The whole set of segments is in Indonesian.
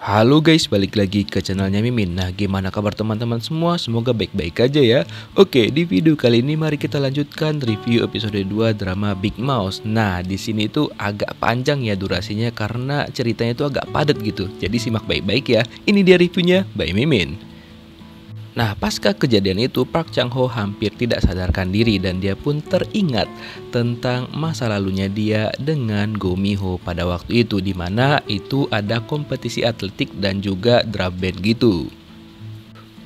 Halo guys, balik lagi ke channelnya Mimin. Nah, gimana kabar teman-teman semua? Semoga baik-baik aja ya. Oke, di video kali ini mari kita lanjutkan review episode 2 drama Big Mouse. Nah, di sini tuh agak panjang ya durasinya karena ceritanya tuh agak padat gitu. Jadi simak baik-baik ya. Ini dia reviewnya by Mimin. Nah, pasca kejadian itu, Park Chang Ho hampir tidak sadarkan diri dan dia pun teringat tentang masa lalunya dia dengan Go Mi Ho pada waktu itu, di mana itu ada kompetisi atletik dan juga drum band gitu.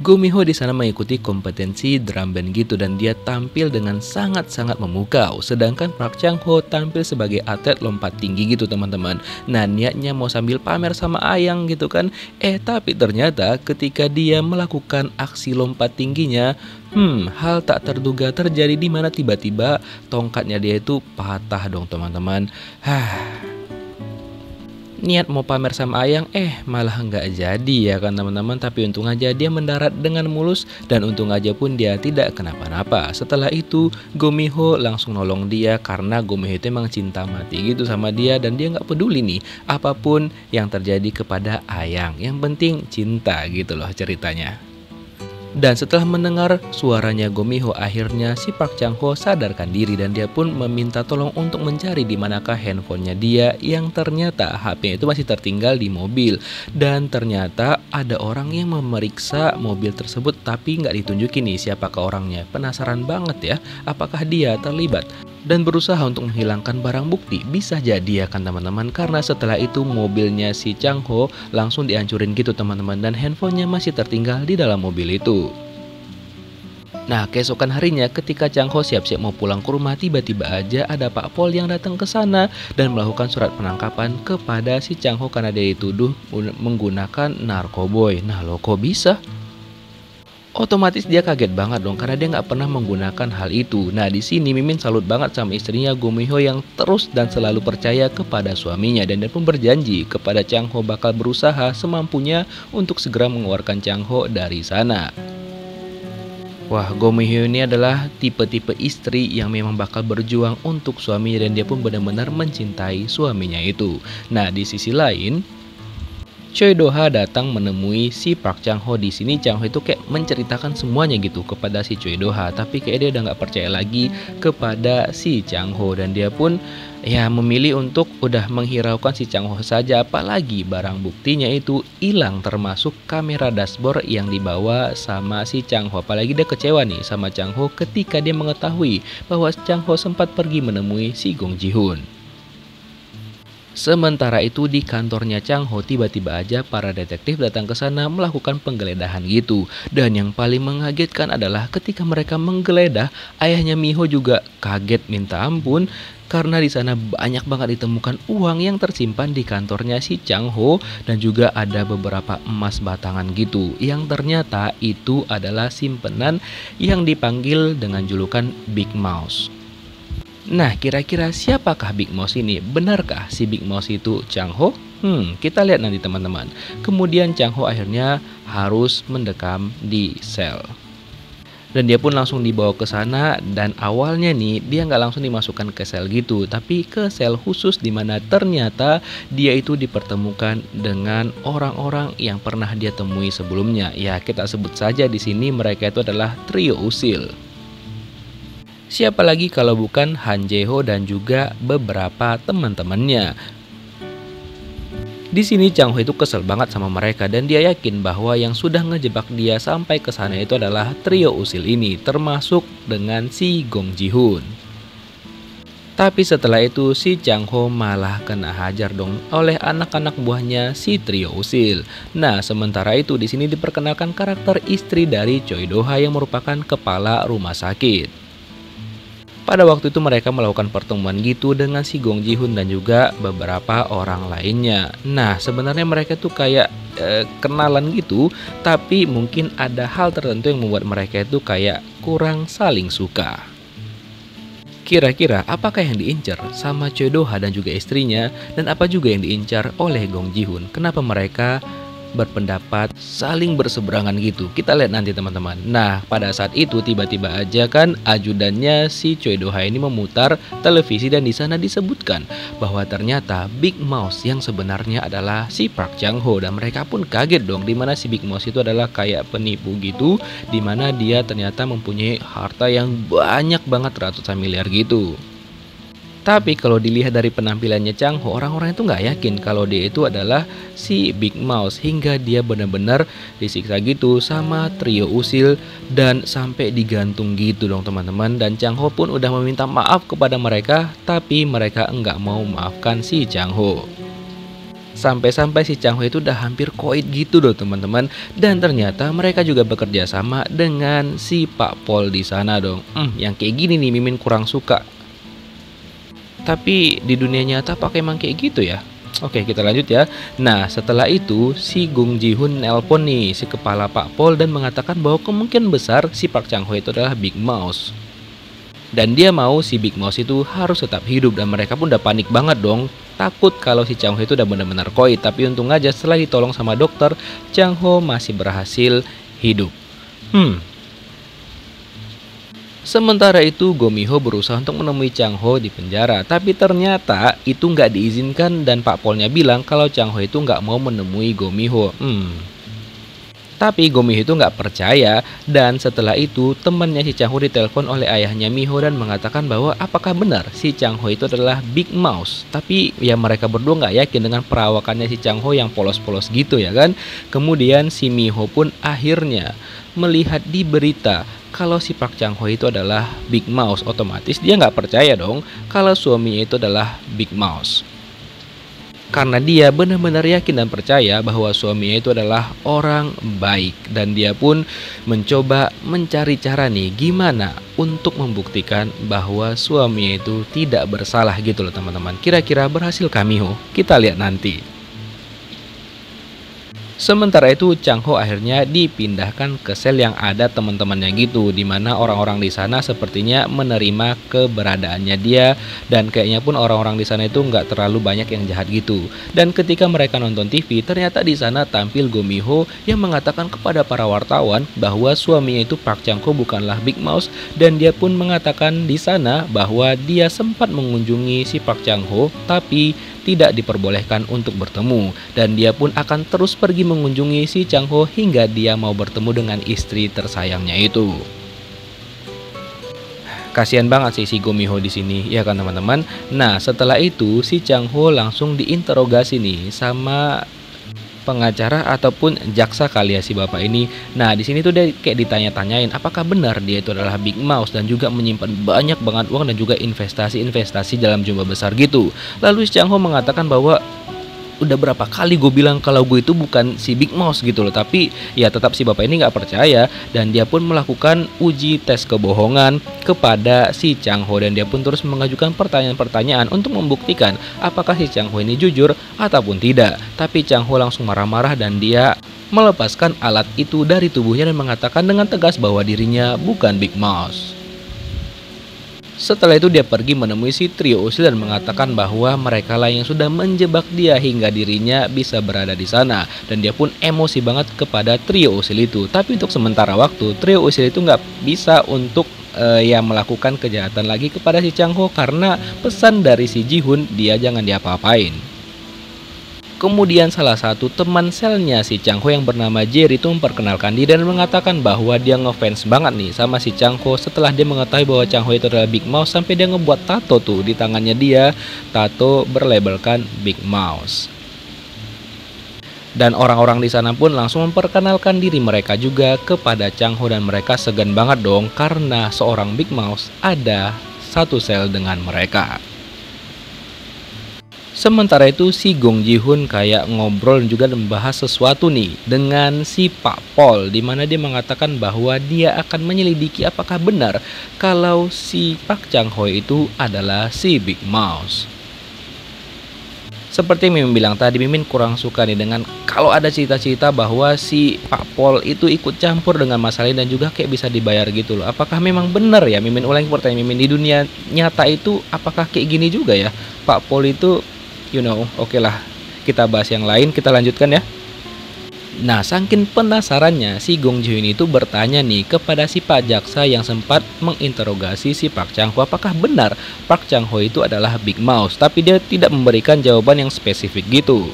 Go Mi Ho di sana mengikuti kompetensi drum band gitu dan dia tampil dengan sangat-sangat memukau. Sedangkan Park Chang Ho tampil sebagai atlet lompat tinggi gitu teman-teman. Nah, niatnya mau sambil pamer sama Ayang gitu kan. Tapi ternyata ketika dia melakukan aksi lompat tingginya, hal tak terduga terjadi di mana tiba-tiba tongkatnya dia itu patah dong teman-teman. Niat mau pamer sama Ayang, malah nggak jadi ya kan teman-teman. Tapi untung aja dia mendarat dengan mulus dan untung aja pun dia tidak kenapa-napa. Setelah itu Go Mi Ho langsung nolong dia karena Go Mi Ho itu emang cinta mati gitu sama dia dan dia nggak peduli nih apapun yang terjadi kepada Ayang. Yang penting cinta gitu loh ceritanya. Dan setelah mendengar suaranya Go Mi Ho, akhirnya si Park Chang Ho sadarkan diri dan dia pun meminta tolong untuk mencari di manakah handphonenya dia yang ternyata HP itu masih tertinggal di mobil. Dan ternyata ada orang yang memeriksa mobil tersebut tapi nggak ditunjukin nih siapakah orangnya. Penasaran banget ya, apakah dia terlibat? Dan berusaha untuk menghilangkan barang bukti. Bisa jadi ya kan teman-teman, karena setelah itu mobilnya si Chang Ho langsung dihancurin gitu teman-teman dan handphonenya masih tertinggal di dalam mobil itu. Nah, keesokan harinya ketika Chang Ho siap-siap mau pulang ke rumah, tiba-tiba aja ada Pak Pol yang datang ke sana dan melakukan surat penangkapan kepada si Chang Ho karena dia dituduh menggunakan narkoboy. Nah, lo kok bisa? Otomatis dia kaget banget dong karena dia nggak pernah menggunakan hal itu. Nah, di sini Mimin salut banget sama istrinya Go Mi Ho yang terus dan selalu percaya kepada suaminya dan dia pun berjanji kepada Chang Ho bakal berusaha semampunya untuk segera mengeluarkan Chang Ho dari sana. Wah, Go Mi Ho ini adalah tipe-tipe istri yang memang bakal berjuang untuk suaminya dan dia pun benar-benar mencintai suaminya itu. Nah, di sisi lain Choi Do-ha datang menemui si Park Chang Ho. Di sini Chang Ho itu kayak menceritakan semuanya gitu kepada si Choi Do-ha, tapi kayak dia udah nggak percaya lagi kepada si Chang Ho dan dia pun ya memilih untuk udah menghiraukan si Chang Ho saja, apalagi barang buktinya itu hilang termasuk kamera dashboard yang dibawa sama si Chang Ho. Apalagi dia kecewa nih sama Chang Ho ketika dia mengetahui bahwa Chang Ho sempat pergi menemui si Gong Ji-hoon. Sementara itu di kantornya Chang Ho tiba-tiba aja para detektif datang ke sana melakukan penggeledahan gitu. Dan yang paling mengagetkan adalah ketika mereka menggeledah, ayahnya Mi Ho juga kaget minta ampun karena di sana banyak banget ditemukan uang yang tersimpan di kantornya si Chang Ho dan juga ada beberapa emas batangan gitu yang ternyata itu adalah simpenan yang dipanggil dengan julukan Big Mouse. Nah, kira-kira siapakah Big Mouse ini? Benarkah si Big Mouse itu Chang Ho? Kita lihat nanti teman-teman. Kemudian Chang Ho akhirnya harus mendekam di sel. Dan dia pun langsung dibawa ke sana dan awalnya nih dia nggak langsung dimasukkan ke sel gitu, tapi ke sel khusus di mana ternyata dia itu dipertemukan dengan orang-orang yang pernah dia temui sebelumnya. Ya, kita sebut saja di sini mereka itu adalah trio usil. Siapa lagi kalau bukan Han Jae Ho dan juga beberapa teman-temannya. Di sini Chang Ho itu kesel banget sama mereka dan dia yakin bahwa yang sudah ngejebak dia sampai ke sana itu adalah trio usil ini, termasuk dengan si Gong Ji-hoon. Tapi setelah itu si Chang Ho malah kena hajar dong oleh anak-anak buahnya si trio usil. Nah, sementara itu di sini diperkenalkan karakter istri dari Choi Do-ha yang merupakan kepala rumah sakit. Pada waktu itu mereka melakukan pertemuan gitu dengan si Gong Ji-hoon dan juga beberapa orang lainnya. Nah, sebenarnya mereka tuh kayak kenalan gitu, tapi mungkin ada hal tertentu yang membuat mereka itu kayak kurang saling suka. Kira-kira apakah yang diincar sama Choi Do-ha dan juga istrinya dan apa juga yang diincar oleh Gong Ji-hoon? Kenapa mereka berpendapat saling berseberangan gitu. Kita lihat nanti teman-teman. Nah, pada saat itu tiba-tiba aja kan ajudannya si Choi Do-ha ini memutar televisi dan di sana disebutkan bahwa ternyata Big Mouse yang sebenarnya adalah si Park Chang-ho, dan mereka pun kaget dong, dimana si Big Mouse itu adalah kayak penipu gitu, dimana dia ternyata mempunyai harta yang banyak banget ratusan miliar gitu. Tapi kalau dilihat dari penampilannya Chang-ho, orang-orang itu nggak yakin kalau dia itu adalah si Big Mouse, hingga dia benar-benar disiksa gitu sama trio usil dan sampai digantung gitu dong teman-teman. Dan Chang-ho pun udah meminta maaf kepada mereka, tapi mereka nggak mau maafkan si Chang-ho. Sampai-sampai si Chang-ho itu udah hampir koit gitu loh teman-teman. Dan ternyata mereka juga bekerja sama dengan si Pak Pol di sana dong. Yang kayak gini nih Mimin kurang suka. Tapi di dunia nyata pakai emang kayak gitu ya. Oke, kita lanjut ya. Nah, setelah itu si Gong Ji-hoon nelpon nih si kepala Pak Pol dan mengatakan bahwa kemungkinan besar si Park Chang-ho itu adalah Big Mouse. Dan dia mau si Big Mouse itu harus tetap hidup, dan mereka pun udah panik banget dong. Takut kalau si Chang-ho itu udah benar-benar koit. Tapi untung aja setelah ditolong sama dokter, Chang-ho masih berhasil hidup. Sementara itu Go Mi-ho berusaha untuk menemui Chang-ho di penjara, tapi ternyata itu nggak diizinkan dan Pak Polnya bilang kalau Chang-ho itu nggak mau menemui Go Mi-ho. Tapi Go Mi-ho itu nggak percaya, dan setelah itu temannya si Chang-ho ditelepon oleh ayahnya Mi-ho dan mengatakan bahwa apakah benar si Chang-ho itu adalah Big Mouse. Tapi ya mereka berdua nggak yakin dengan perawakannya si Chang-ho yang polos-polos gitu ya kan. Kemudian si Mi-ho pun akhirnya melihat di berita kalau si Park Chang-ho itu adalah Big Mouse. Otomatis dia nggak percaya dong kalau suaminya itu adalah Big Mouse. Karena dia benar-benar yakin dan percaya bahwa suaminya itu adalah orang baik. Dan dia pun mencoba mencari cara nih gimana untuk membuktikan bahwa suaminya itu tidak bersalah gitu loh teman-teman. Kira-kira berhasil Kamiho? Kita lihat nanti. Sementara itu Chang-ho akhirnya dipindahkan ke sel yang ada teman-temannya gitu, dimana orang-orang di sana sepertinya menerima keberadaannya dia, dan kayaknya pun orang-orang di sana itu nggak terlalu banyak yang jahat gitu. Dan ketika mereka nonton TV, ternyata di sana tampil Go Mi-ho yang mengatakan kepada para wartawan bahwa suaminya itu Park Chang-ho bukanlah Big Mouse, dan dia pun mengatakan di sana bahwa dia sempat mengunjungi si Park Chang-ho tapi tidak diperbolehkan untuk bertemu, dan dia pun akan terus pergi mengunjungi si Chang-ho hingga dia mau bertemu dengan istri tersayangnya itu. Kasihan banget sih si Go Mi-ho di sini, ya kan teman-teman. Nah, setelah itu si Chang-ho langsung diinterogasi nih sama pengacara ataupun jaksa kali ya si bapak ini. Nah, di sini tuh dia kayak ditanya-tanyain apakah benar dia itu adalah Big Mouse dan juga menyimpan banyak banget uang dan juga investasi-investasi dalam jumlah besar gitu. Lalu si Chang-ho mengatakan bahwa udah berapa kali gue bilang kalau gue itu bukan si Big Mouse gitu loh. Tapi ya tetap si bapak ini nggak percaya, dan dia pun melakukan uji tes kebohongan kepada si Chang-ho, dan dia pun terus mengajukan pertanyaan-pertanyaan untuk membuktikan apakah si Chang-ho ini jujur ataupun tidak. Tapi Chang-ho langsung marah-marah dan dia melepaskan alat itu dari tubuhnya dan mengatakan dengan tegas bahwa dirinya bukan Big Mouse. Setelah itu dia pergi menemui si trio usil dan mengatakan bahwa mereka lah yang sudah menjebak dia hingga dirinya bisa berada di sana, dan dia pun emosi banget kepada trio usil itu. Tapi untuk sementara waktu trio usil itu nggak bisa untuk melakukan kejahatan lagi kepada si Chang-ho karena pesan dari si Ji-hoon dia jangan diapa-apain. Kemudian salah satu teman selnya si Chang-ho yang bernama Jerry itu memperkenalkan diri dan mengatakan bahwa dia ngefans banget nih sama si Chang-ho setelah dia mengetahui bahwa Chang-ho itu adalah Big Mouse, sampai dia ngebuat tato tuh di tangannya dia, tato berlabelkan Big Mouse. Dan orang-orang di sana pun langsung memperkenalkan diri mereka juga kepada Chang-ho, dan mereka segan banget dong karena seorang Big Mouse ada satu sel dengan mereka. Sementara itu si Gong Ji-hoon kayak ngobrol dan juga membahas sesuatu nih dengan si Pak Pol, dimana dia mengatakan bahwa dia akan menyelidiki apakah benar kalau si Park Chang-ho itu adalah si Big Mouse. Seperti Mimin bilang tadi, Mimin kurang suka nih dengan kalau ada cerita-cerita bahwa si Pak Pol itu ikut campur dengan masalah ini dan juga kayak bisa dibayar gitu loh. Apakah memang benar ya? Mimin ulangi pertanyaan Mimin, di dunia nyata itu apakah kayak gini juga ya? Pak Pol itu oke lah, kita bahas yang lain, kita lanjutkan ya. Nah, saking penasarannya, si Gong Ji-hoon itu bertanya nih kepada si Pak Jaksa yang sempat menginterogasi si Park Chang-ho, apakah benar Park Chang-ho itu adalah Big Mouse, tapi dia tidak memberikan jawaban yang spesifik gitu.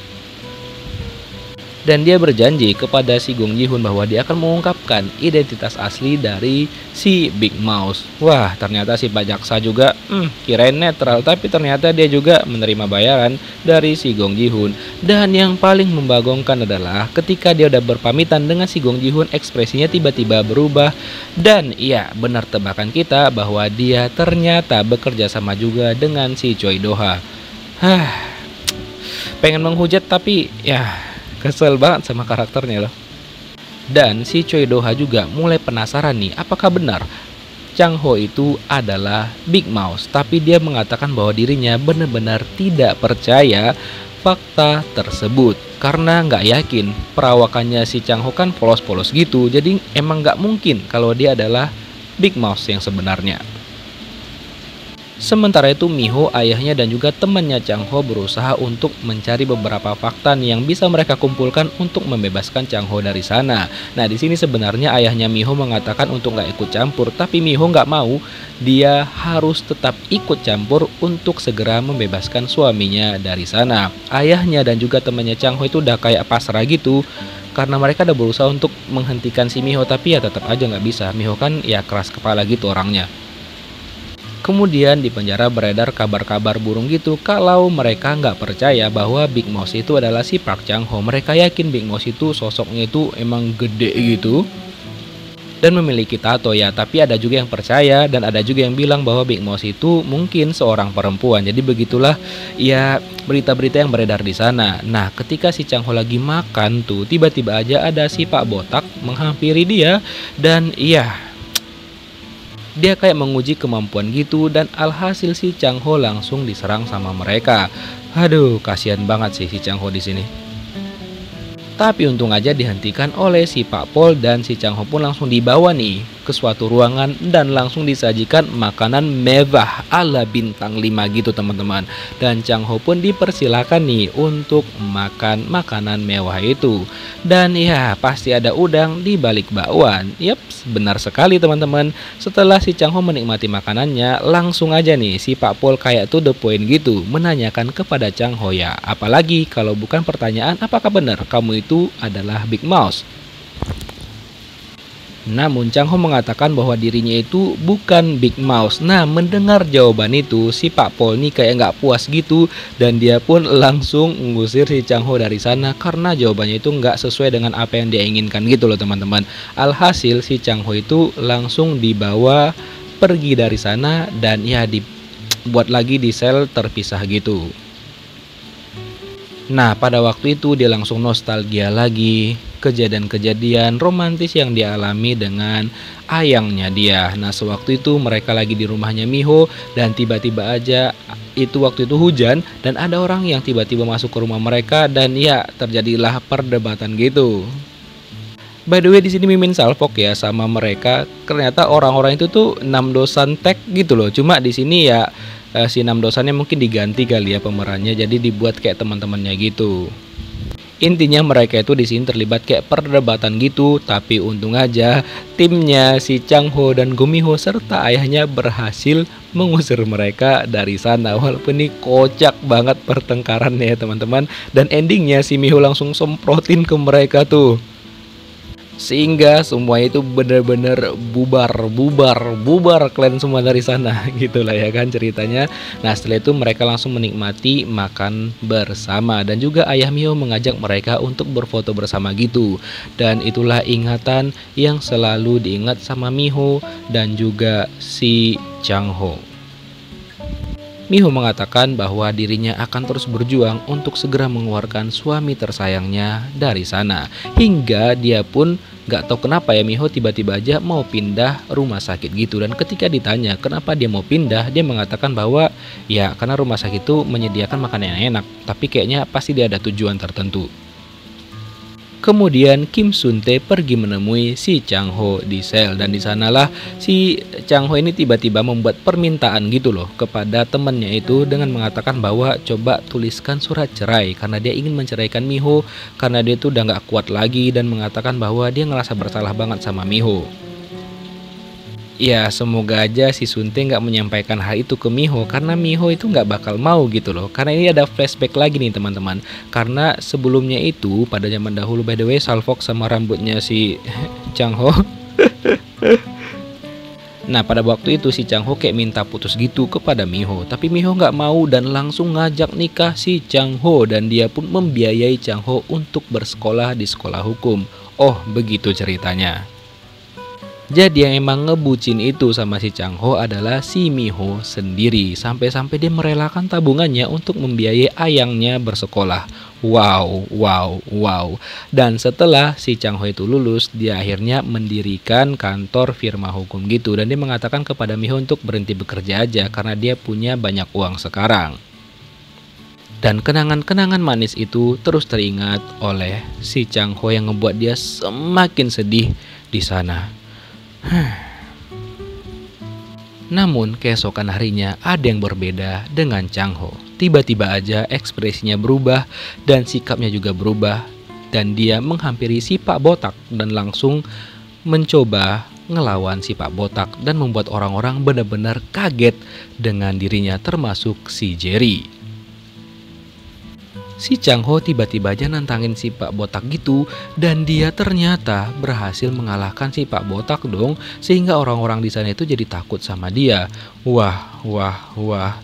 Dan dia berjanji kepada si Gong Ji-hoon bahwa dia akan mengungkapkan identitas asli dari si Big Mouse. Wah, ternyata si Pak Jaksa juga kirain netral, tapi ternyata dia juga menerima bayaran dari si Gong Ji-hoon. Dan yang paling membagongkan adalah ketika dia udah berpamitan dengan si Gong Ji-hoon, ekspresinya tiba-tiba berubah. Dan iya, benar tebakan kita bahwa dia ternyata bekerja sama juga dengan si Choi Do-ha. Pengen menghujat tapi ya kesel banget sama karakternya loh. Dan si Choi Do-ha juga mulai penasaran nih, apakah benar Chang-ho itu adalah Big Mouse. Tapi dia mengatakan bahwa dirinya benar-benar tidak percaya fakta tersebut, karena nggak yakin perawakannya si Chang-ho kan polos-polos gitu. Jadi emang nggak mungkin kalau dia adalah Big Mouse yang sebenarnya. Sementara itu Miho, ayahnya dan juga temannya Chang-ho berusaha untuk mencari beberapa fakta nih yang bisa mereka kumpulkan untuk membebaskan Chang-ho dari sana. Nah, di sini sebenarnya ayahnya Miho mengatakan untuk nggak ikut campur, tapi Miho nggak mau. Dia harus tetap ikut campur untuk segera membebaskan suaminya dari sana. Ayahnya dan juga temannya Chang-ho itu udah kayak pasrah gitu, karena mereka udah berusaha untuk menghentikan si Miho, tapi ya tetap aja nggak bisa. Miho kan ya keras kepala gitu orangnya. Kemudian di penjara beredar kabar-kabar burung gitu kalau mereka nggak percaya bahwa Big Mouse itu adalah si Park Chang-ho. Mereka yakin Big Mouse itu sosoknya itu emang gede gitu dan memiliki tato ya. Tapi ada juga yang percaya dan ada juga yang bilang bahwa Big Mouse itu mungkin seorang perempuan. Jadi begitulah ya berita-berita yang beredar di sana. Nah, ketika si Chang-ho lagi makan tuh, tiba-tiba aja ada si Pak Botak menghampiri dia dan iya, dia kayak menguji kemampuan gitu dan alhasil si Chang-ho langsung diserang sama mereka. Aduh, kasihan banget sih si Chang-ho di sini. Tapi untung aja dihentikan oleh si Pak Pol dan si Chang-ho pun langsung dibawa nih ke suatu ruangan dan langsung disajikan makanan mewah ala bintang 5 gitu teman-teman. Dan Chang-ho pun dipersilakan nih untuk makan makanan mewah itu. Dan ya pasti ada udang di balik bakwan. Yap, benar sekali teman-teman. Setelah si Chang-ho menikmati makanannya, langsung aja nih si Pak Pol kayak to the point gitu menanyakan kepada Chang-ho ya. Apalagi kalau bukan pertanyaan apakah benar kamu itu adalah Big Mouse. Namun Chang-ho mengatakan bahwa dirinya itu bukan Big Mouse. Nah, mendengar jawaban itu si Pak Pol nih kayak nggak puas gitu dan dia pun langsung mengusir si Chang-ho dari sana karena jawabannya itu nggak sesuai dengan apa yang dia inginkan gitu loh teman-teman. Alhasil si Chang-ho itu langsung dibawa pergi dari sana dan ya dibuat lagi di sel terpisah gitu. Nah, pada waktu itu dia langsung nostalgia lagi kejadian-kejadian romantis yang dialami dengan ayangnya dia. Nah, sewaktu itu mereka lagi di rumahnya Miho dan tiba-tiba aja itu waktu itu hujan dan ada orang yang tiba-tiba masuk ke rumah mereka dan ya terjadilah perdebatan gitu. By the way, di sini Mimin salpok ya sama mereka. Ternyata orang-orang itu tuh 6 dosan tag gitu loh. Cuma di sini ya si 6 dosannya mungkin diganti kali ya pemerannya, jadi dibuat kayak teman-temannya gitu. Intinya mereka itu di sini terlibat kayak perdebatan gitu, tapi untung aja timnya si Chang-ho dan Gumiho serta ayahnya berhasil mengusir mereka dari sana. Walaupun ini kocak banget pertengkarannya ya teman-teman, dan endingnya si Miho langsung semprotin ke mereka tuh. Sehingga semuanya itu benar-benar bubar kalian semua dari sana gitulah ya kan ceritanya. Nah, setelah itu mereka langsung menikmati makan bersama dan juga ayah Miho mengajak mereka untuk berfoto bersama gitu. Dan itulah ingatan yang selalu diingat sama Miho dan juga si Chang-ho. Miho mengatakan bahwa dirinya akan terus berjuang untuk segera mengeluarkan suami tersayangnya dari sana. Hingga dia pun gak tahu kenapa ya Miho tiba-tiba aja mau pindah rumah sakit gitu. Dan ketika ditanya kenapa dia mau pindah, dia mengatakan bahwa ya karena rumah sakit itu menyediakan makanan yang enak, tapi kayaknya pasti dia ada tujuan tertentu. Kemudian Kim Sun Tae pergi menemui si Chang Ho di sel, dan di sanalah si Chang Ho ini tiba-tiba membuat permintaan gitu loh kepada temannya itu dengan mengatakan bahwa coba tuliskan surat cerai karena dia ingin menceraikan Miho karena dia tuh udah nggak kuat lagi, dan mengatakan bahwa dia ngerasa bersalah banget sama Miho. Ya, semoga aja si Sunte nggak menyampaikan hal itu ke Miho karena Miho itu nggak bakal mau gitu loh. Karena ini ada flashback lagi nih teman-teman. Karena sebelumnya itu pada zaman dahulu, by the way, salfok sama rambutnya si Chang Ho. Nah, pada waktu itu si Chang Ho kayak minta putus gitu kepada Miho, tapi Miho nggak mau dan langsung ngajak nikah si Chang Ho, dan dia pun membiayai Chang Ho untuk bersekolah di sekolah hukum. Oh, begitu ceritanya. Jadi yang emang ngebucin itu sama si Chang Ho adalah si Miho sendiri. Sampai-sampai dia merelakan tabungannya untuk membiayai ayangnya bersekolah. Wow, wow, wow. Dan setelah si Chang Ho itu lulus, dia akhirnya mendirikan kantor firma hukum gitu. Dan dia mengatakan kepada Miho untuk berhenti bekerja aja karena dia punya banyak uang sekarang. Dan kenangan-kenangan manis itu terus teringat oleh si Chang Ho yang ngebuat dia semakin sedih di sana. Namun keesokan harinya ada yang berbeda dengan Chang Ho. Tiba-tiba aja ekspresinya berubah dan sikapnya juga berubah, dan dia menghampiri si Pak Botak dan langsung mencoba ngelawan si Pak Botak dan membuat orang-orang benar-benar kaget dengan dirinya, termasuk si Jerry. Si Chang Ho tiba-tiba aja nantangin si Pak Botak gitu, dan dia ternyata berhasil mengalahkan si Pak Botak dong, sehingga orang-orang di sana itu jadi takut sama dia. Wah,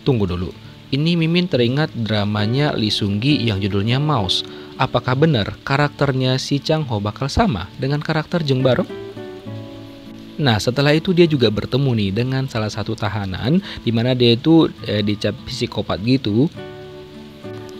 tunggu dulu. Ini Mimin teringat dramanya Lee Seung Gi yang judulnya Mouse. Apakah benar karakternya si Chang Ho bakal sama dengan karakter Jung Barok? Nah, setelah itu dia juga bertemu nih dengan salah satu tahanan, dimana dia itu dicap psikopat gitu.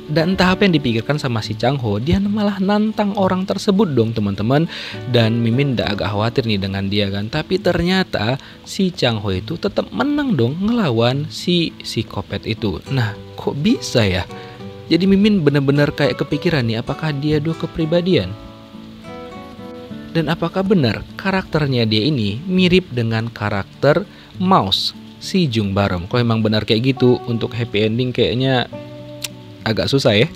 Dan entah apa yang dipikirkan sama si Chang Ho, dia malah nantang orang tersebut dong teman-teman. Dan Mimin udah agak khawatir nih dengan dia kan. Tapi ternyata si Chang Ho itu tetap menang dong ngelawan si psikopat itu. Nah, kok bisa ya? Jadi Mimin bener-bener kayak kepikiran nih, apakah dia dua kepribadian? Dan apakah benar karakternya dia ini mirip dengan karakter Mouse si Jung Barom? Kalau emang benar kayak gitu, untuk happy ending kayaknya agak susah ya.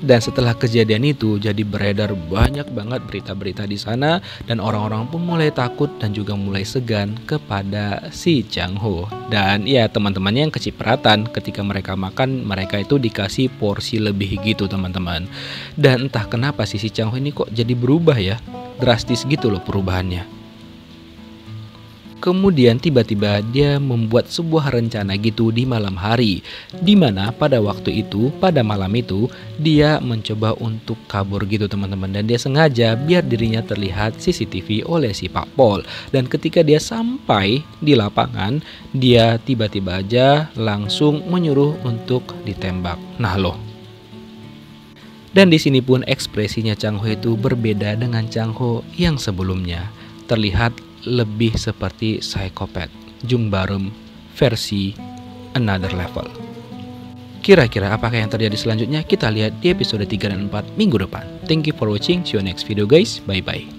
Dan setelah kejadian itu jadi beredar banyak banget berita-berita di sana, dan orang-orang pun mulai takut dan juga mulai segan kepada si Chang Ho. Dan ya teman-temannya yang kecipratan ketika mereka makan, mereka itu dikasih porsi lebih gitu teman-teman. Dan entah kenapa si Chang Ho ini kok jadi berubah ya, drastis gitu loh perubahannya. Kemudian tiba-tiba dia membuat sebuah rencana gitu di malam hari, dimana pada waktu itu, pada malam itu, dia mencoba untuk kabur gitu teman-teman. Dan dia sengaja biar dirinya terlihat CCTV oleh si Pak Pol. Dan ketika dia sampai di lapangan, dia tiba-tiba aja langsung menyuruh untuk ditembak. Nah loh. Dan di sini pun ekspresinya Chang Ho itu berbeda dengan Chang Ho yang sebelumnya. Terlihat lebih seperti psikopat Jung Barom versi another level. Kira-kira apakah yang terjadi selanjutnya? Kita lihat di episode 3 dan 4 minggu depan. Thank you for watching. See you next video guys. Bye bye.